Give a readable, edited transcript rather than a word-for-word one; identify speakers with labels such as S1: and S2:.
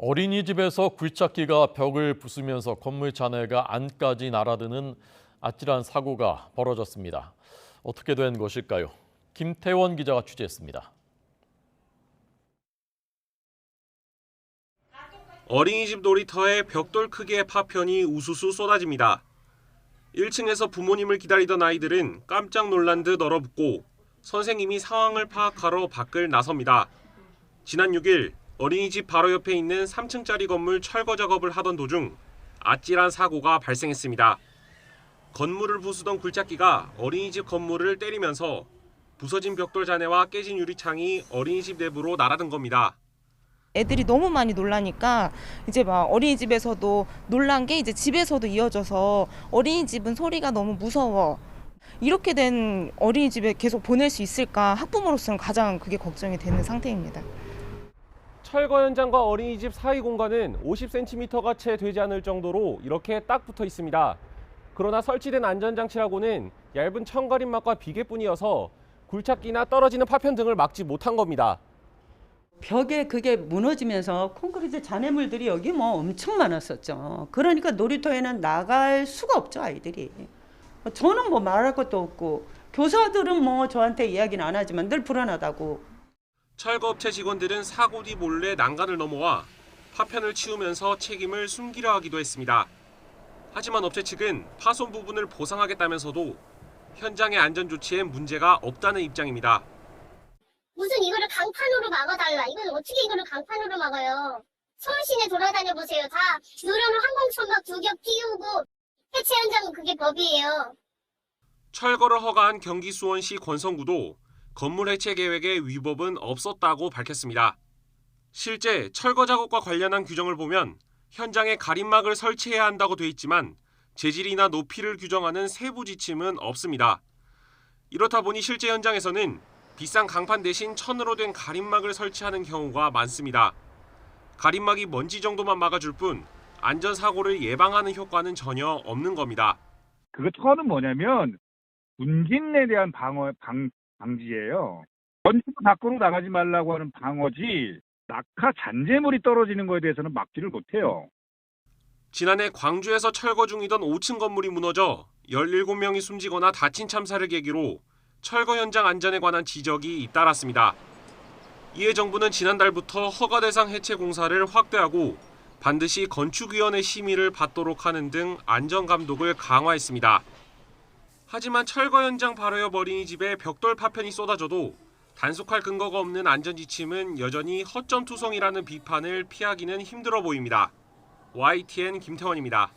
S1: 어린이집에서 굴착기가 벽을 부수면서 건물 잔해가 안까지 날아드는 아찔한 사고가 벌어졌습니다. 어떻게 된 것일까요? 김태원 기자가 취재했습니다.
S2: 어린이집 놀이터에 벽돌 크기의 파편이 우수수 쏟아집니다. 1층에서 부모님을 기다리던 아이들은 깜짝 놀란 듯 얼어붙고 선생님이 상황을 파악하러 밖을 나섭니다. 지난 6일 어린이집 바로 옆에 있는 3층짜리 건물 철거 작업을 하던 도중 아찔한 사고가 발생했습니다. 건물을 부수던 굴착기가 어린이집 건물을 때리면서 부서진 벽돌 잔해와 깨진 유리창이 어린이집 내부로 날아든 겁니다.
S3: 애들이 너무 많이 놀라니까 이제 막 어린이집에서도 놀란 게 이제 집에서도 이어져서 어린이집은 소리가 너무 무서워. 이렇게 된 어린이집에 계속 보낼 수 있을까 학부모로서는 가장 그게 걱정이 되는 상태입니다.
S2: 철거 현장과 어린이집 사이 공간은 50cm가 채 되지 않을 정도로 이렇게 딱 붙어 있습니다. 그러나 설치된 안전장치라고는 얇은 청가림막과 비계뿐이어서 굴착기나 떨어지는 파편 등을 막지 못한 겁니다.
S4: 벽에 그게 무너지면서 콘크리트 잔해물들이 여기 뭐 엄청 많았었죠. 그러니까 놀이터에는 나갈 수가 없죠, 아이들이. 저는 뭐 말할 것도 없고 교사들은 뭐 저한테 이야기는 안 하지만 늘 불안하다고.
S2: 철거업체 직원들은 사고 뒤 몰래 난간을 넘어와 파편을 치우면서 책임을 숨기려 하기도 했습니다. 하지만 업체 측은 파손 부분을 보상하겠다면서도 현장의 안전 조치에 문제가 없다는 입장입니다.
S5: 무슨 이거를 강판으로 막아달라. 이건 어떻게 이거를 강판으로 막아요. 서울 시내 돌아다녀 보세요. 다 누르면 항공천막 2겹 띄우고 해체 현장은 그게 법이에요.
S2: 철거를 허가한 경기 수원시 권성구도 건물 해체 계획에 위법은 없었다고 밝혔습니다. 실제 철거 작업과 관련한 규정을 보면 현장에 가림막을 설치해야 한다고 돼 있지만 재질이나 높이를 규정하는 세부 지침은 없습니다. 이렇다 보니 실제 현장에서는 비싼 강판 대신 천으로 된 가림막을 설치하는 경우가 많습니다. 가림막이 먼지 정도만 막아줄 뿐 안전사고를 예방하는 효과는 전혀 없는 겁니다.
S6: 그 천은 뭐냐면 분진에 대한 방지예요. 전체가 밖으로 나가지 말라고 하는 방어지 낙하 잔재물이 떨어지는 거에 대해서는 막지를 못해요.
S2: 지난해 광주에서 철거 중이던 5층 건물이 무너져 17명이 숨지거나 다친 참사를 계기로 철거 현장 안전에 관한 지적이 잇따랐습니다. 이에 정부는 지난달부터 허가 대상 해체 공사를 확대하고 반드시 건축위원회 심의를 받도록 하는 등 안전 감독을 강화했습니다. 하지만 철거 현장 바로 옆 어린이집에 벽돌 파편이 쏟아져도 단속할 근거가 없는 안전 지침은 여전히 허점투성이라는 비판을 피하기는 힘들어 보입니다. YTN 김태원입니다.